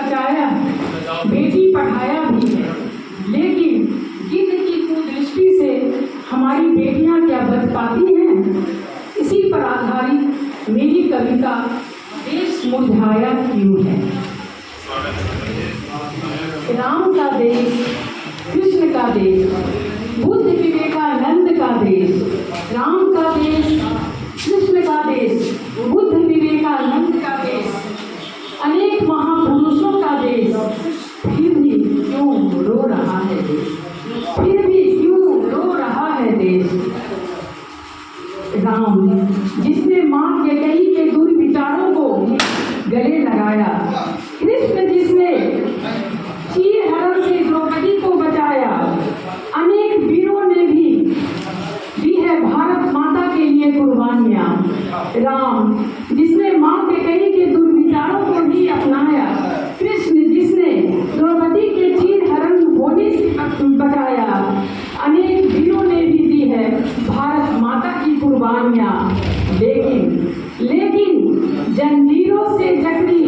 बचाया, बेटी पढ़ाया भी है, लेकिन गिद्ध की कुदृष्टि से हमारी बेटियां क्या बच पाती हैं? इसी पर आधारित मेरी कविता देश मुरझाया क्यों है। राम का देश, कृष्ण का देश, बुद्ध विवेकानंद का देश, राम का देश, कृष्ण का देश, बुद्ध विवेकानंद का देश, अनेक महापुरुषों का देश, फिर भी क्यों रो रहा है देश, फिर भी क्यों रो रहा है देश। राम जिसने मां कैकेयी के दुर्विचारों को गले लगाया, कृष्ण जिसने चीर हरण से द्रौपदी को बचाया, अनेक वीरों ने भी दी है भारत माता के लिए कुर्बानियां। राम जिसने मां कैकेयी के दुर्विचारों को भी अपनाया, कृष्ण जिसने द्रौपदी के चीर हरण होने से बचाया, अनेक वीरों ने भी दी है भारत माता की कुर्बानियां। लेकिन जंजीरों से जकड़ी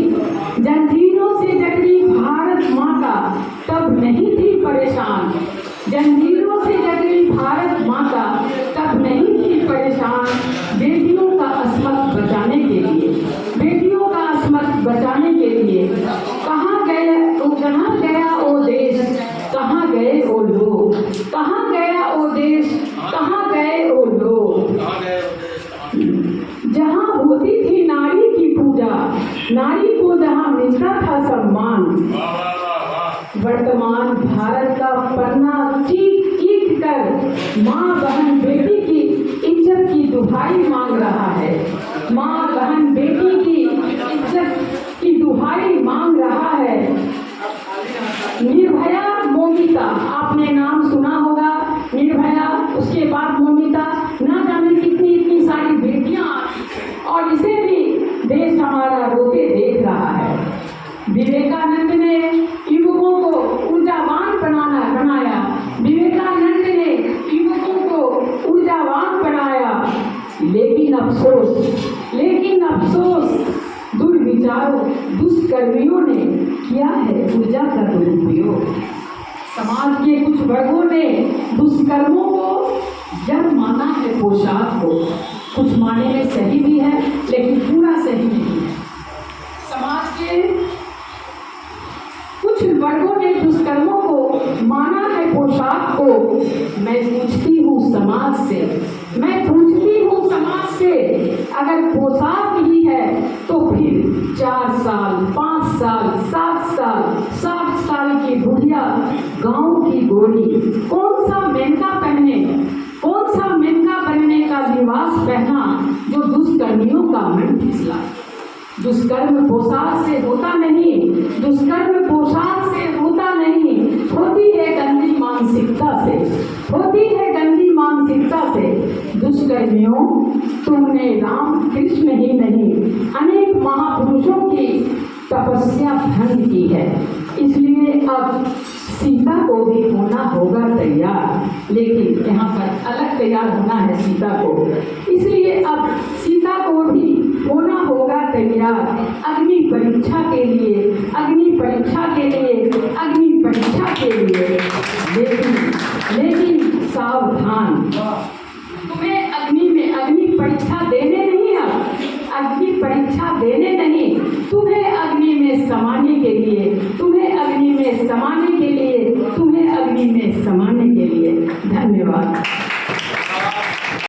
भारत माता तब नहीं थी परेशान, जंजीरों से जकड़ी भारत माता तब नहीं थी परेशान। बेटियों का अस्मत बचाने के लिए, बेटियों का अस्मत बचाने के लिए कहाँ गया ओ देश, कहाँ गए ओ लोग, कहाँ गया ओ देश, कहाँ गए ओ लोग। जहाँ होती थी नारी की पूजा, नारी को जहाँ मिलता था सम्मान, वर्तमान भारत का पन्ना चीख कर माँ बहन बेटी की इज्जत की दुहाई मांग रहा है, माँ बहन बेटी की इज्जत की दुहाई मांग रहा है। निर्भया मोमिता, आपने नाम सुना होगा, निर्भया, उसके बाद मोमिता, ना जाने कितनी सारी बेटियां, और इसे भी देश हमारा रोते देख रहा है। विवेकानंद ने युवकों को ऊर्जावान बनाया, विवेकानंद ने युवकों को ऊर्जावान बनाया, लेकिन अफसोस दुर्विचारों, दुष्कर्मियों ने किया है ऊर्जा का दुरुपयोग। समाज के कुछ वर्गों ने दुष्कर्मों को जड़ माना है पोशाक को, कुछ माने में सही भी है लेकिन पूरा सही नहीं है। समाज के कुछ वर्गों ने दुष्कर्मों को माना है पोशाक को। मैं पूछती हूँ समाज से, अगर पोशाक ही है तो फिर 4 साल, 5 साल, 7 साल, 60 साल की बुढ़िया गांव की गोरी कौन सा मेनका बनने का लिबास पहना जो दुष्कर्मियों का मन फिसला। दुष्कर्म पोशाक से होता नहीं, दुष्कर्म पोशाक से होता नहीं, होती है गंदी मानसिकता से। दुष्कर्मियों, तुमने राम कृष्ण ही नहीं अनेक महापुरुषों की तपस्या भंग की है, इसलिए अब सीता को भी होना होगा तैयार। लेकिन यहाँ पर अलग तैयार होना है सीता को, इसलिए अब सीता को भी होना होगा तैयार अग्नि परीक्षा के लिए। लेकिन सावधान, तुम्हें अग्नि परीक्षा देने नहीं, अग्नि परीक्षा देने नहीं, तुम्हें अग्नि में समाने के लिए